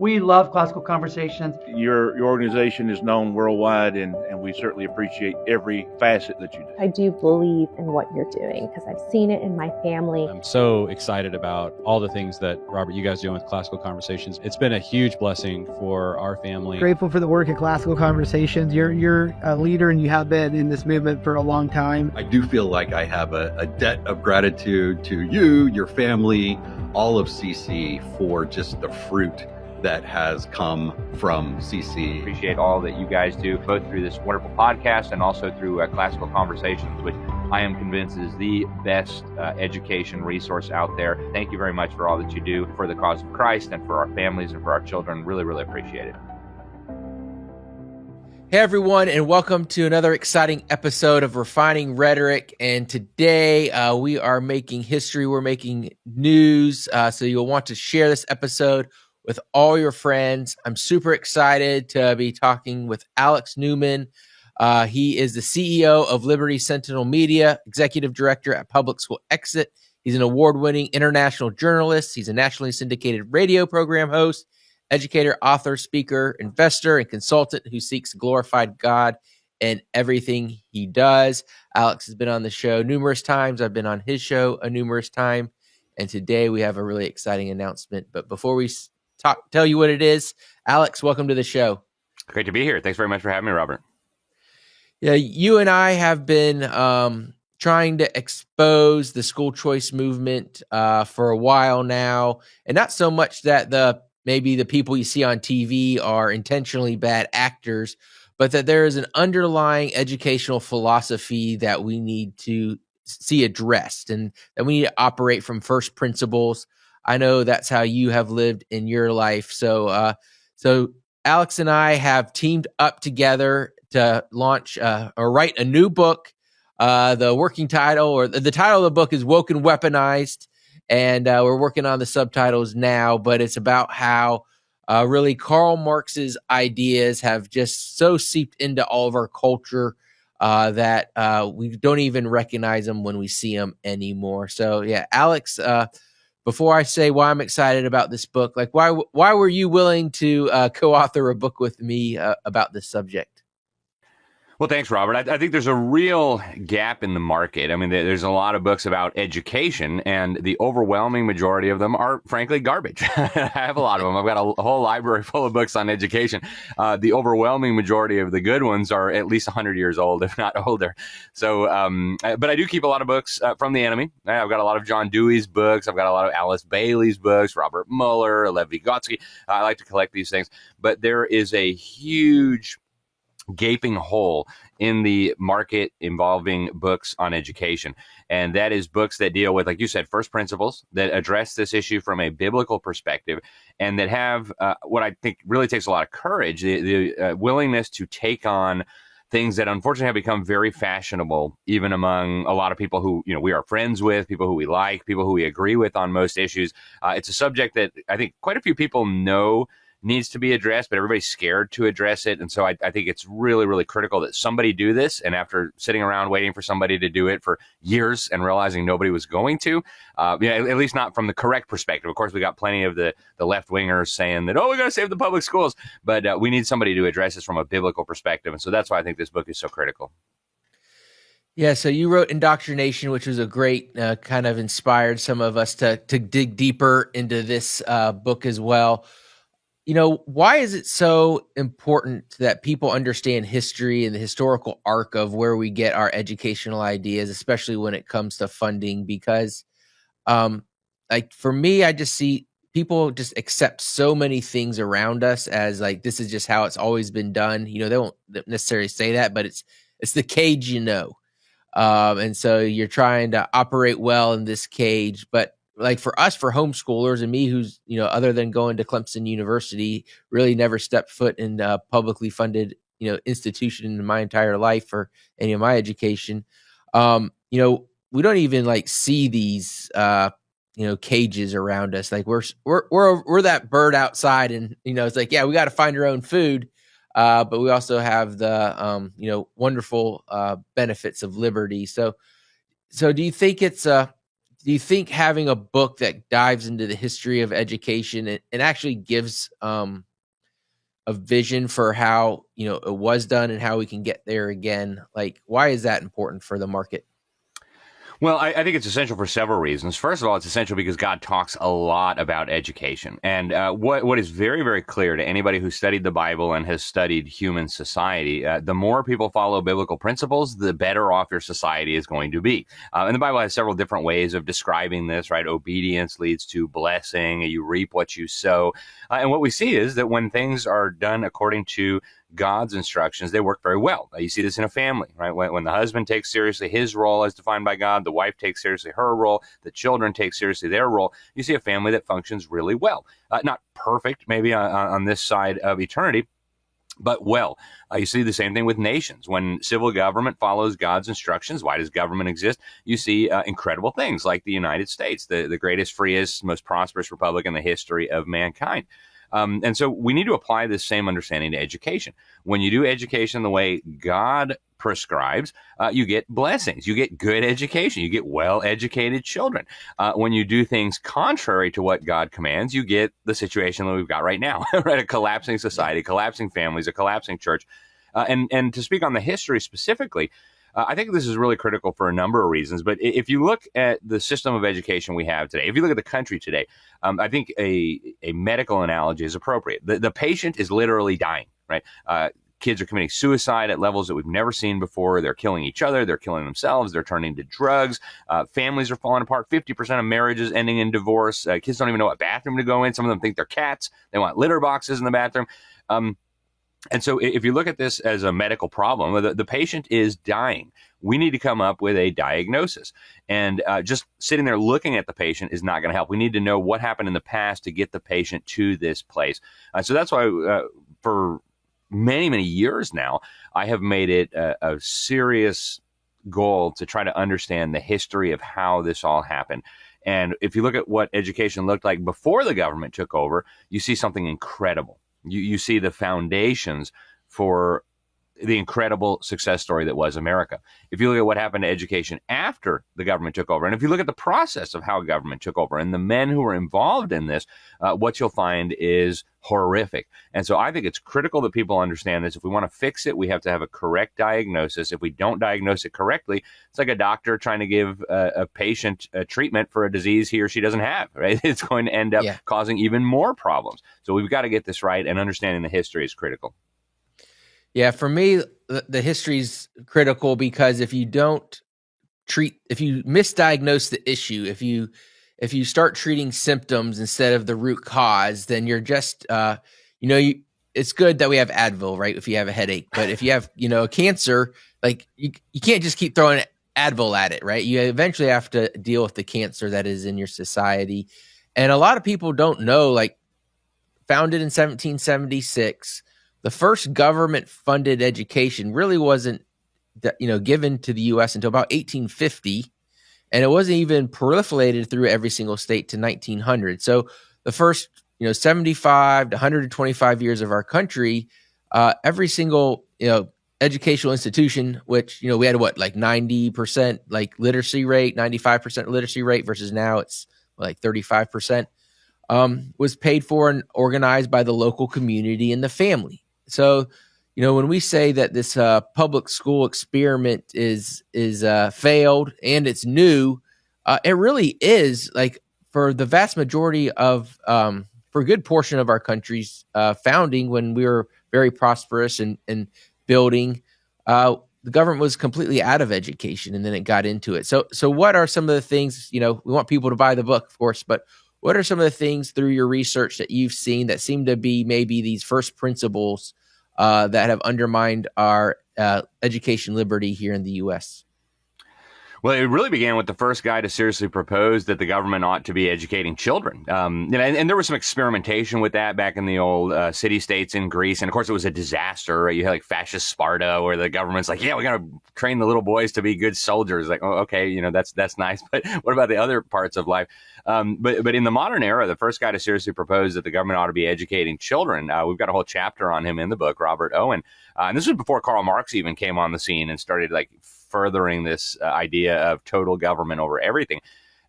We love Classical Conversations. Your organization is known worldwide, and we certainly appreciate every facet that you do. I do believe in what you're doing because I've seen it in my family. I'm so excited about all the things that, Robert, you guys do with Classical Conversations. It's been a huge blessing for our family. Grateful for the work at Classical Conversations. You're a leader, and you have been in this movement for a long time. I do feel like I have a debt of gratitude to you, your family, all of CC for just the fruit that has come from CC. Appreciate all that you guys do, both through this wonderful podcast and also through Classical Conversations, which I am convinced is the best education resource out there. Thank you very much for all that you do for the cause of Christ and for our families and for our children. Really, really appreciate it. Hey everyone, and welcome to another exciting episode of Refining Rhetoric. And today we are making history. We're making news. So you'll want to share this episode with all your friends. I'm super excited to be talking with Alex Newman. He is the CEO of Liberty Sentinel Media, executive director at Public School Exit. He's an award-winning international journalist. He's a nationally syndicated radio program host, educator, author, speaker, investor, and consultant who seeks to glorify God in everything he does. Alex has been on the show numerous times. I've been on his show a numerous time. And today we have a really exciting announcement. But before we tell you what it is, Alex, welcome to the show. Great to be here. Thanks very much for having me, Robert. Yeah, you and I have been trying to expose the school choice movement for a while now. And not so much that maybe the people you see on TV are intentionally bad actors, but that there is an underlying educational philosophy that we need to see addressed, and that we need to operate from first principles. I know that's how you have lived in your life. So Alex and I have teamed up together to launch or write a new book. The working title, or the title of the book, is Woke and Weaponized. And we're working on the subtitles now, but it's about how really Karl Marx's ideas have just so seeped into all of our culture that we don't even recognize them when we see them anymore. So yeah, Alex, before I say why I'm excited about this book, like why were you willing to co-author a book with me about this subject? Well, thanks, Robert. I think there's a real gap in the market. I mean, there's a lot of books about education, and the overwhelming majority of them are, frankly, garbage. I have a lot of them. I've got a whole library full of books on education. The overwhelming majority of the good ones are at least 100 years old, if not older. So, but I do keep a lot of books from the enemy. I've got a lot of John Dewey's books. I've got a lot of Alice Bailey's books, Robert Mueller, Lev Vygotsky. I like to collect these things. But there is a huge gaping hole in the market involving books on education. And that is books that deal with, like you said, first principles, that address this issue from a biblical perspective, and that have what I think really takes a lot of courage, the willingness to take on things that unfortunately have become very fashionable, even among a lot of people who, we are friends with, people who we like, people who we agree with on most issues. It's a subject that I think quite a few people know needs to be addressed, but everybody's scared to address it. And so I think it's really, really critical that somebody do this. And after sitting around waiting for somebody to do it for years and realizing nobody was going to, at least not from the correct perspective. Of course, we got plenty of the left-wingers saying that, we got to save the public schools. But we need somebody to address this from a biblical perspective. And so that's why I think this book is so critical. Yeah, so you wrote Indoctrination, which was a great kind of inspired some of us to dig deeper into this book as well. Why is it so important that people understand history and the historical arc of where we get our educational ideas, especially when it comes to funding? Because, for me, I just see people just accept so many things around us as like, this is just how it's always been done. They won't necessarily say that, but it's the cage, and so you're trying to operate well in this cage, but like for us, for homeschoolers and me, who's, other than going to Clemson University, really never stepped foot in a publicly funded, institution in my entire life or any of my education. We don't even see these, cages around us. Like we're that bird outside, and, it's like, yeah, we got to find our own food. But we also have the, wonderful benefits of liberty. So do you think it's do you think having a book that dives into the history of education and actually gives a vision for how, it was done and how we can get there again, like, why is that important for the market? Well, I think it's essential for several reasons. First of all, it's essential because God talks a lot about education. And what is very, very clear to anybody who studied the Bible and has studied human society, the more people follow biblical principles, the better off your society is going to be. And the Bible has several different ways of describing this, right? Obedience leads to blessing. You reap what you sow. And what we see is that when things are done according to God's instructions, they work very well. You see this in a family, right? When the husband takes seriously his role as defined by God, the wife takes seriously her role, the children take seriously their role, you see a family that functions really well. Not perfect, maybe on this side of eternity, but well. You see the same thing with nations. When civil government follows God's instructions, why does government exist? You see incredible things like the United States, the greatest, freest, most prosperous republic in the history of mankind. And so we need to apply this same understanding to education. When you do education the way God prescribes, you get blessings. You get good education. You get well-educated children. When you do things contrary to what God commands, you get the situation that we've got right now, right? A collapsing society, collapsing families, a collapsing church. And to speak on the history specifically, I think this is really critical for a number of reasons. But if you look at the system of education we have today, if you look at the country today, I think a medical analogy is appropriate. The patient is literally dying, right? Kids are committing suicide at levels that we've never seen before. They're killing each other. They're killing themselves. They're turning to drugs. Families are falling apart. 50% of marriages ending in divorce. Kids don't even know what bathroom to go in. Some of them think they're cats. They want litter boxes in the bathroom. And so if you look at this as a medical problem, the patient is dying. We need to come up with a diagnosis. And just sitting there looking at the patient is not going to help. We need to know what happened in the past to get the patient to this place. So that's why for many, many years now, I have made it a serious goal to try to understand the history of how this all happened. And if you look at what education looked like before the government took over, you see something incredible. You see the foundations for the incredible success story that was America. If you look at what happened to education after the government took over, and if you look at the process of how government took over and the men who were involved in this, what you'll find is horrific. And so I think it's critical that people understand this. If we want to fix it, we have to have a correct diagnosis. If we don't diagnose it correctly, it's like a doctor trying to give a patient a treatment for a disease he or she doesn't have, right? It's going to end up causing even more problems. So we've got to get this right, and understanding the history is critical. Yeah, for me, the history's critical because if you misdiagnose the issue, if you start treating symptoms instead of the root cause, then you're just, it's good that we have Advil, right? If you have a headache, but if you have, a cancer, like you can't just keep throwing Advil at it, right? You eventually have to deal with the cancer that is in your society. And a lot of people don't know, like, founded in 1776, the first government-funded education really wasn't, given to the U.S. until about 1850, and it wasn't even proliferated through every single state to 1900. So the first, 75 to 125 years of our country, every single, educational institution, which, we had 90% literacy rate, 95% literacy rate versus now it's 35%, was paid for and organized by the local community and the family. So, when we say that this public school experiment is failed and it's new, it really is, for the vast majority of, for a good portion of our country's founding, when we were very prosperous and building, the government was completely out of education, and then it got into it. So what are some of the things, we want people to buy the book, of course, but what are some of the things through your research that you've seen that seem to be maybe these first principles that have undermined our education liberty here in the U.S.? Well, it really began with the first guy to seriously propose that the government ought to be educating children. And there was some experimentation with that back in the old city-states in Greece. And, of course, it was a disaster. Right? You had fascist Sparta, where the government's like, yeah, we got to train the little boys to be good soldiers. Like, oh, okay, that's nice. But what about the other parts of life? But in the modern era, the first guy to seriously propose that the government ought to be educating children, we've got a whole chapter on him in the book, Robert Owen. And this was before Karl Marx even came on the scene and started furthering this idea of total government over everything.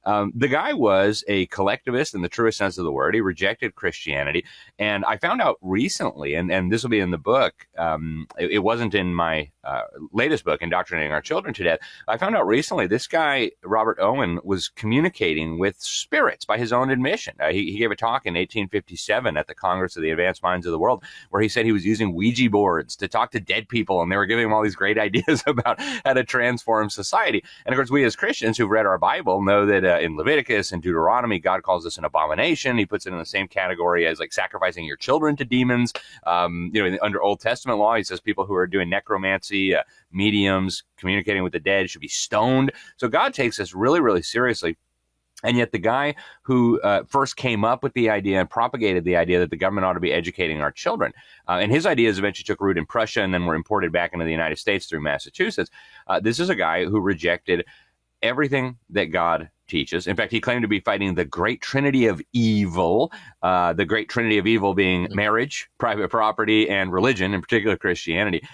The guy was a collectivist in the truest sense of the word. He rejected Christianity. And I found out recently, and this will be in the book, it wasn't in my latest book, Indoctrinating Our Children to Death. I found out recently this guy, Robert Owen, was communicating with spirits by his own admission. He gave a talk in 1857 at the Congress of the Advanced Minds of the World where he said he was using Ouija boards to talk to dead people, and they were giving him all these great ideas about how to transform society. And of course, we as Christians who've read our Bible know that in Leviticus and Deuteronomy, God calls this an abomination. He puts it in the same category as like sacrificing your children to demons. Under Old Testament law, he says people who are doing necromancy, mediums, communicating with the dead should be stoned. So God takes this really, really seriously. And yet the guy who first came up with the idea and propagated the idea that the government ought to be educating our children, and his ideas eventually took root in Prussia and then were imported back into the United States through Massachusetts. This is a guy who rejected everything that God teaches. In fact, he claimed to be fighting the great trinity of evil, the great trinity of evil being marriage, private property, and religion, in particular Christianity.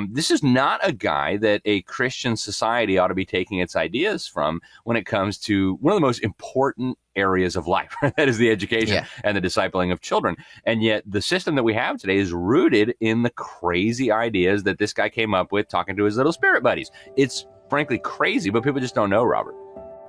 This is not a guy that a Christian society ought to be taking its ideas from when it comes to one of the most important areas of life, that is the education and the discipling of children. And yet the system that we have today is rooted in the crazy ideas that this guy came up with talking to his little spirit buddies. It's frankly crazy, but people just don't know, Robert.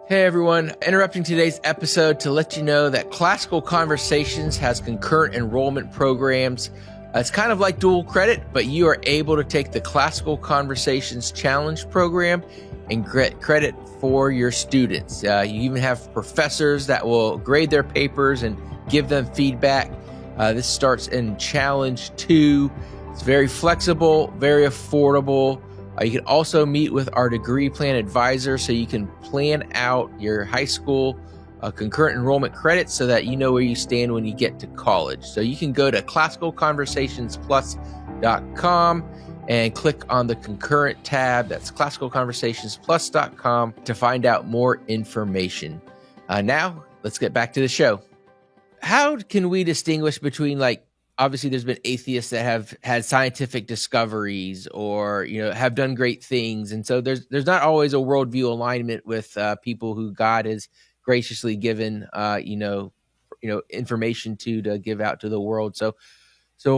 Hey everyone, interrupting today's episode to let you know that Classical Conversations has concurrent enrollment programs. It's kind of like dual credit, but you are able to take the Classical Conversations Challenge program and get credit for your students. You even have professors that will grade their papers and give them feedback. This starts in Challenge 2. It's very flexible, very affordable. You can also meet with our degree plan advisor so you can plan out your high school concurrent enrollment credits so that you know where you stand when you get to college. So you can go to classicalconversationsplus.com and click on the concurrent tab. That's classicalconversationsplus.com to find out more information. Now, let's get back to the show. How can we distinguish between obviously there's been atheists that have had scientific discoveries or, have done great things. And so there's not always a worldview alignment with people who God has graciously given, information to give out to the world. So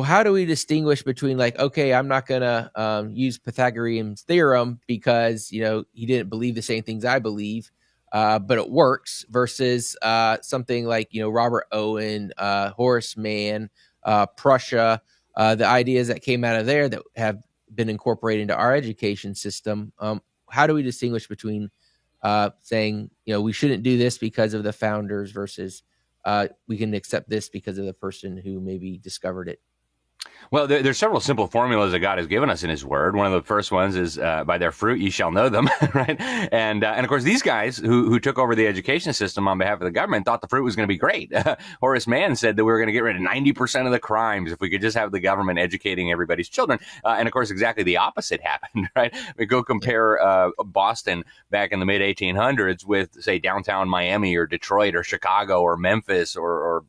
how do we distinguish between okay, I'm not going to use Pythagorean's theorem because, he didn't believe the same things I believe, but it works versus something like, Robert Owen, Horace Mann, Prussia, the ideas that came out of there that have been incorporated into our education system. How do we distinguish between saying, we shouldn't do this because of the founders versus we can accept this because of the person who maybe discovered it? Well, there's several simple formulas that God has given us in his word. One of the first ones is by their fruit ye shall know them, right? And of course, these guys who took over the education system on behalf of the government thought the fruit was going to be great. Horace Mann said that we were going to get rid of 90% of the crimes if we could just have the government educating everybody's children. And of course, exactly the opposite happened, right? We go compare Boston back in the mid 1800s with, say, downtown Miami or Detroit or Chicago or Memphis or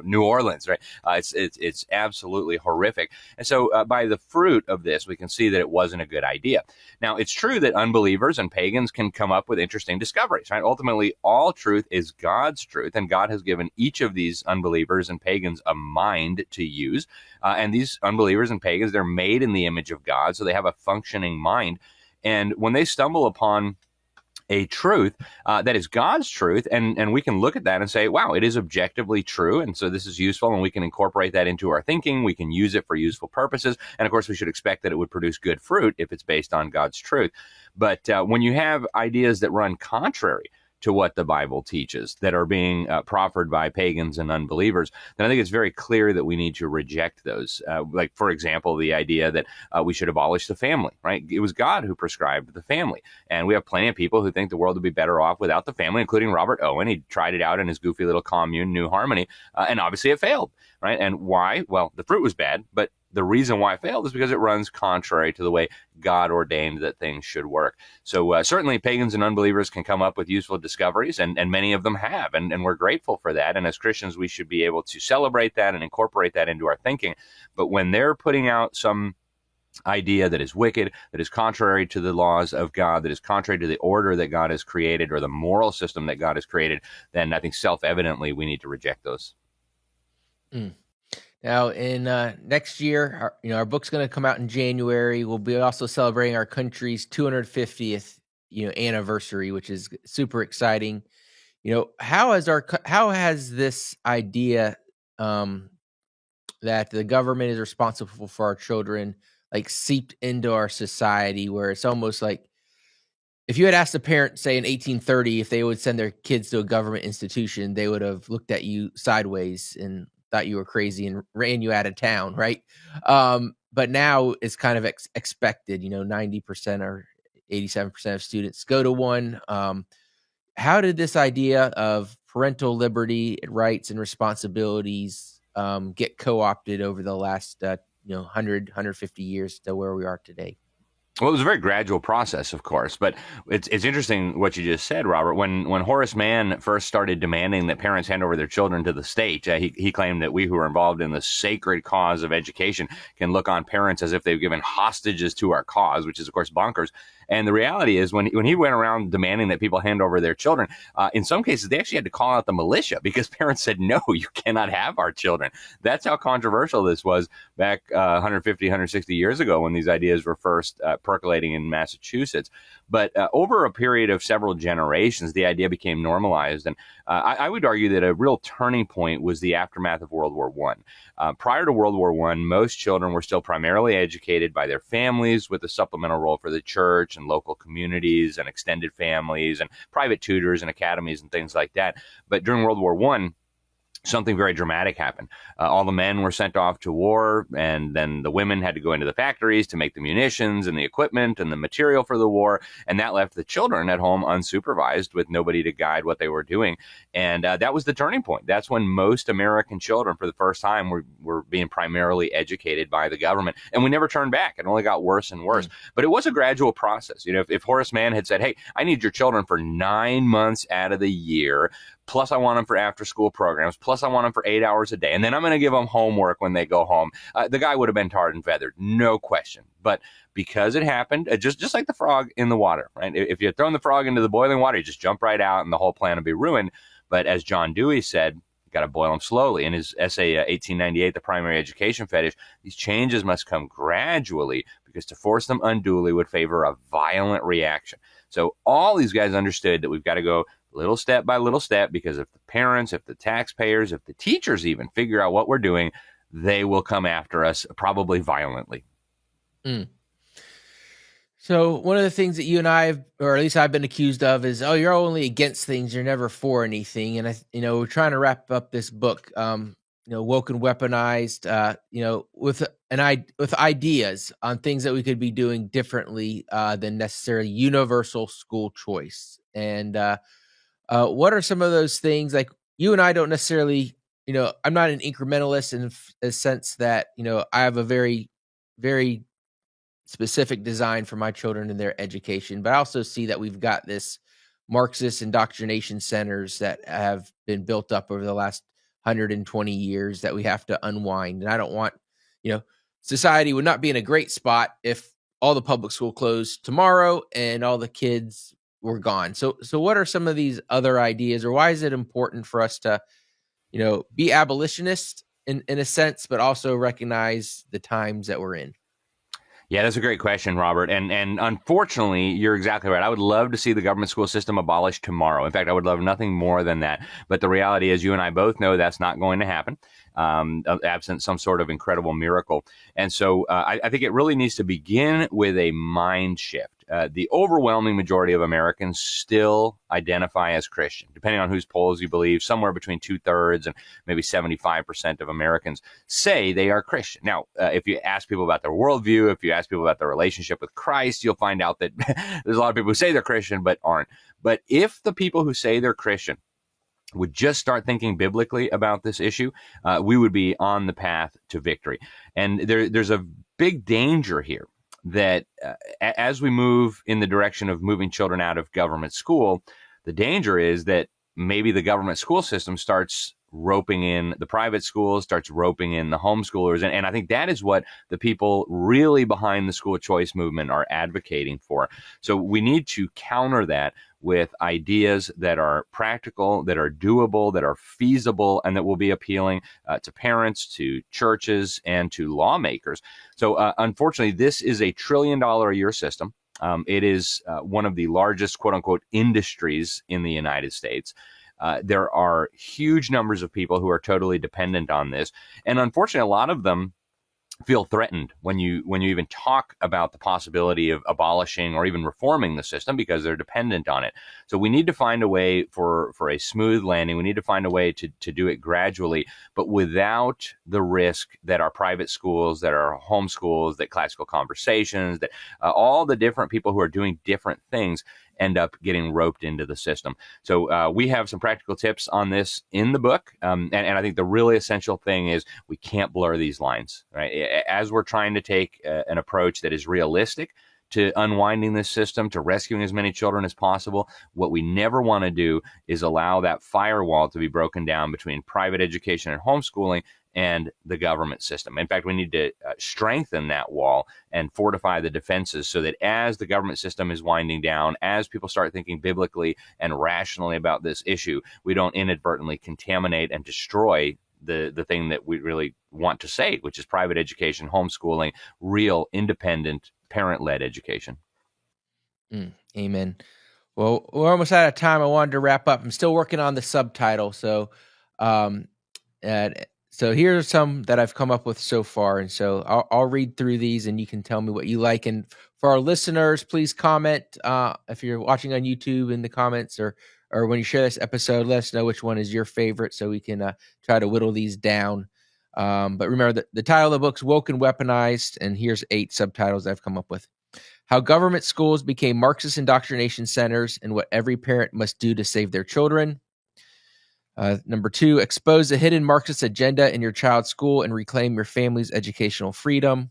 New Orleans, right? It's absolutely horrific. And so by the fruit of this, we can see that it wasn't a good idea. Now, it's true that unbelievers and pagans can come up with interesting discoveries, right? Ultimately, all truth is God's truth, and God has given each of these unbelievers and pagans a mind to use. And these unbelievers and pagans, they're made in the image of God, so they have a functioning mind. And when they stumble upon a truth that is God's truth, and we can look at that and say, wow, it is objectively true, and so this is useful, and we can incorporate that into our thinking. We can use it for useful purposes, and of course, we should expect that it would produce good fruit if it's based on God's truth. But when you have ideas that run contrary to what the Bible teaches that are being proffered by pagans and unbelievers, then I think it's very clear that we need to reject those. Like, for example, the idea that we should abolish the family, right? It was God who prescribed the family. And we have plenty of people who think the world would be better off without the family, including Robert Owen. He tried it out in his goofy little commune, New Harmony, and obviously it failed, right? And why? Well, the fruit was bad, but the reason why it failed is because it runs contrary to the way God ordained that things should work. So certainly pagans and unbelievers can come up with useful discoveries, and many of them have, and we're grateful for that. And as Christians, we should be able to celebrate that and incorporate that into our thinking. But when they're putting out some idea that is wicked, that is contrary to the laws of God, that is contrary to the order that God has created or the moral system that God has created, then I think self-evidently we need to reject those. Now, in next year, our book's going to come out in January. We'll be also celebrating our country's 250th, anniversary, which is super exciting. How has this idea that the government is responsible for our children seeped into our society, where it's almost like if you had asked a parent, say in 1830, if they would send their kids to a government institution, they would have looked at you sideways and thought you were crazy and ran you out of town, right? But now it's kind of expected. 90% or 87% of students go to one. How did this idea of parental liberty, rights, and responsibilities get co-opted over the last 100, 150 years to where we are today? Well, it was a very gradual process, of course, but it's interesting what you just said, Robert. When Horace Mann first started demanding that parents hand over their children to the state, he claimed that we who are involved in the sacred cause of education can look on parents as if they've given hostages to our cause, which is, of course, bonkers. And the reality is when he went around demanding that people hand over their children, in some cases, they actually had to call out the militia because parents said, no, you cannot have our children. That's how controversial this was back 150, 160 years ago when these ideas were first percolating in Massachusetts. But over a period of several generations, the idea became normalized. And I would argue that a real turning point was the aftermath of World War I. Prior to World War I, most children were still primarily educated by their families with a supplemental role for the church and local communities and extended families and private tutors and academies and things like that. But during World War I, something very dramatic happened. All the men were sent off to war, and then the women had to go into the factories to make the munitions and the equipment and the material for the war, and that left the children at home unsupervised with nobody to guide what they were doing. And that was the turning point. That's when most American children, for the first time, were being primarily educated by the government, and we never turned back. It only got worse and worse. But it was a gradual process. If Horace Mann had said, hey, I need your children for 9 months out of the year, plus I want them for after-school programs, plus I want them for 8 hours a day, and then I'm going to give them homework when they go home, the guy would have been tarred and feathered, no question. But because it happened, just like the frog in the water, right? If you had thrown the frog into the boiling water, you just jump right out and the whole plan would be ruined. But as John Dewey said, you got to boil them slowly. In his essay, 1898, The Primary Education Fetish, these changes must come gradually because to force them unduly would favor a violent reaction. So all these guys understood that we've got to go little step by little step, because if the parents, if the taxpayers, if the teachers even figure out what we're doing, they will come after us, probably violently. So one of the things that you and I have, or at least I've been accused of, is, oh, you're only against things, you're never for anything. And we're trying to wrap up this book, Woke and Weaponized, with ideas on things that we could be doing differently than necessarily universal school choice. And what are some of those things? Like, you and I don't necessarily, I'm not an incrementalist in the sense that, I have a very, very specific design for my children and their education. But I also see that we've got this Marxist indoctrination centers that have been built up over the last 120 years that we have to unwind. And I don't want, society would not be in a great spot if all the public school closed tomorrow and all the kids were gone. So what are some of these other ideas, or why is it important for us to, be abolitionist in a sense, but also recognize the times that we're in? Yeah, that's a great question, Robert. And unfortunately, you're exactly right. I would love to see the government school system abolished tomorrow. In fact, I would love nothing more than that. But the reality is, you and I both know that's not going to happen, absent some sort of incredible miracle. And so I think it really needs to begin with a mind shift. The overwhelming majority of Americans still identify as Christian, depending on whose polls you believe. Somewhere between 2/3 and maybe 75% of Americans say they are Christian. Now, if you ask people about their worldview, if you ask people about their relationship with Christ, you'll find out that there's a lot of people who say they're Christian but aren't. But if the people who say they're Christian would just start thinking biblically about this issue, we would be on the path to victory. And there's a big danger here that as we move in the direction of moving children out of government school, the danger is that maybe the government school system starts roping in the private schools, starts roping in the homeschoolers. And I think that is what the people really behind the school choice movement are advocating for. So we need to counter that with ideas that are practical, that are doable, that are feasible, and that will be appealing to parents, to churches, and to lawmakers. So unfortunately, this is a $1 trillion a year system. It is one of the largest, quote unquote, industries in the United States. There are huge numbers of people who are totally dependent on this. And unfortunately, a lot of them feel threatened when you even talk about the possibility of abolishing or even reforming the system because they're dependent on it. So we need to find a way for a smooth landing. We need to find a way to do it gradually, but without the risk that our private schools, that our homeschools, that classical conversations, that all the different people who are doing different things end up getting roped into the system. So we have some practical tips on this in the book. And I think the really essential thing is we can't blur these lines, right? As we're trying to take an approach that is realistic to unwinding this system, to rescuing as many children as possible, what we never want to do is allow that firewall to be broken down between private education and homeschooling and the government system. In fact, we need to strengthen that wall and fortify the defenses so that as the government system is winding down, as people start thinking biblically and rationally about this issue, we don't inadvertently contaminate and destroy the thing that we really want to say, which is private education, homeschooling, real independent parent-led education. Amen. Well, we're almost out of time. I wanted to wrap up. I'm still working on the subtitle. So here are some that I've come up with so far. And so I'll read through these and you can tell me what you like. And for our listeners, please comment if you're watching on YouTube in the comments or when you share this episode, let us know which one is your favorite so we can try to whittle these down. But remember that the title of the book's Woke and Weaponized, and here's 8 subtitles I've come up with. How government schools became Marxist indoctrination centers and what every parent must do to save their children. Number 2, expose the hidden Marxist agenda in your child's school and reclaim your family's educational freedom.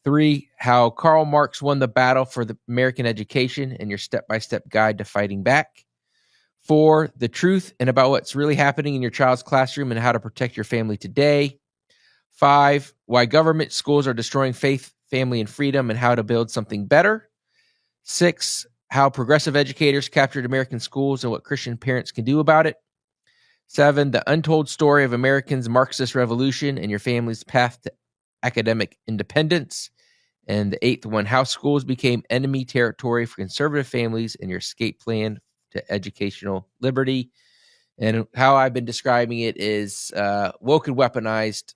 3, how Karl Marx won the battle for the American education and your step-by-step guide to fighting back. 4, the truth and about what's really happening in your child's classroom and how to protect your family today. 5, why government schools are destroying faith, family, and freedom and how to build something better. 6, how progressive educators captured American schools and what Christian parents can do about it. 7, the untold story of Americans' Marxist revolution and your family's path to academic independence. And the 8th one, how schools became enemy territory for conservative families and your escape plan to educational liberty. And how I've been describing it is woke and weaponized,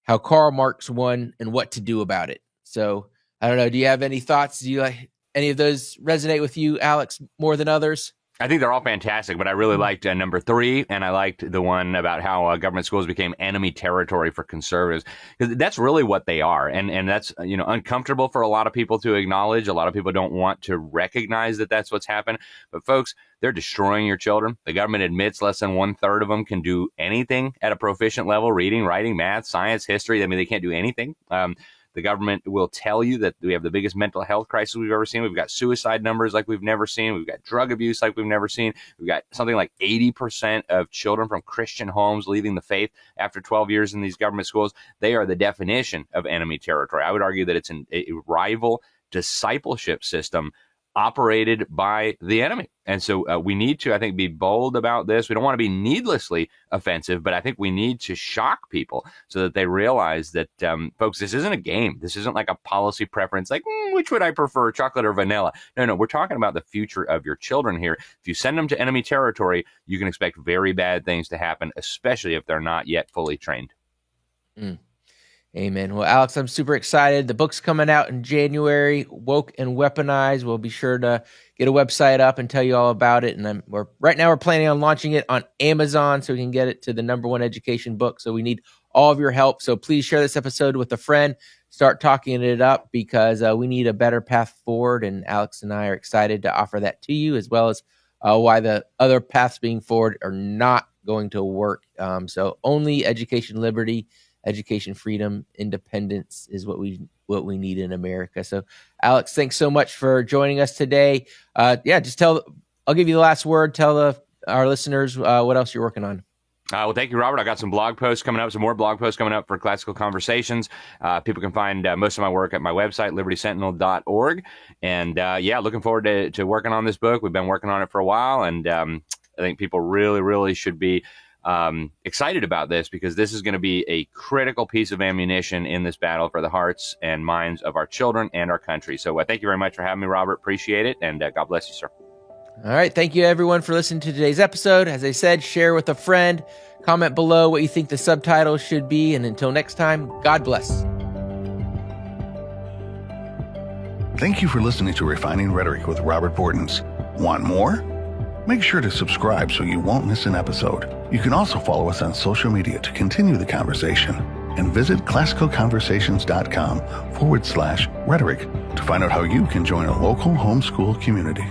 how Karl Marx won and what to do about it. So I don't know. Do you have any thoughts? Do you like any of those resonate with you, Alex, more than others? I think they're all fantastic, but I really liked number 3, and I liked the one about how government schools became enemy territory for conservatives, because that's really what they are, and that's uncomfortable for a lot of people to acknowledge. A lot of people don't want to recognize that that's what's happened, but folks, they're destroying your children. The government admits less than 1/3 of them can do anything at a proficient level: reading, writing, math, science, history. I mean, they can't do anything. The government will tell you that we have the biggest mental health crisis we've ever seen. We've got suicide numbers like we've never seen. We've got drug abuse like we've never seen. We've got something like 80% of children from Christian homes leaving the faith after 12 years in these government schools. They are the definition of enemy territory. I would argue that it's a rival discipleship system operated by the enemy. And so we need to, I think, be bold about this. We don't want to be needlessly offensive, but I think we need to shock people so that they realize that, folks, this isn't a game. This isn't like a policy preference, like, which would I prefer, chocolate or vanilla? No, we're talking about the future of your children here. If you send them to enemy territory, you can expect very bad things to happen, especially if they're not yet fully trained. Amen. Well, Alex, I'm super excited. The book's coming out in January, Woke and Weaponized. We'll be sure to get a website up and tell you all about it. And right now we're planning on launching it on Amazon so we can get it to the #1 education book. So we need all of your help. So please share this episode with a friend. Start talking it up because we need a better path forward. And Alex and I are excited to offer that to you, as well as why the other paths being forward are not going to work. So only education liberty, education freedom, independence is what we need in America. So Alex, thanks so much for joining us today. I'll give you the last word. Tell our listeners what else you're working on. Well, thank you, Robert. I got some blog posts coming up, some more blog posts coming up for Classical Conversations. People can find most of my work at my website, libertysentinel.org. And looking forward to working on this book. We've been working on it for a while, and I think people really, really should be excited about this, because this is going to be a critical piece of ammunition in this battle for the hearts and minds of our children and our country. So thank you very much for having me, Robert. Appreciate it. And God bless you, sir. All right. Thank you, everyone, for listening to today's episode. As I said, share with a friend. Comment below what you think the subtitle should be. And until next time, God bless. Thank you for listening to Refining Rhetoric with Robert Bortins. Want more? Make sure to subscribe so you won't miss an episode. You can also follow us on social media to continue the conversation, and visit classicalconversations.com/rhetoric to find out how you can join a local homeschool community.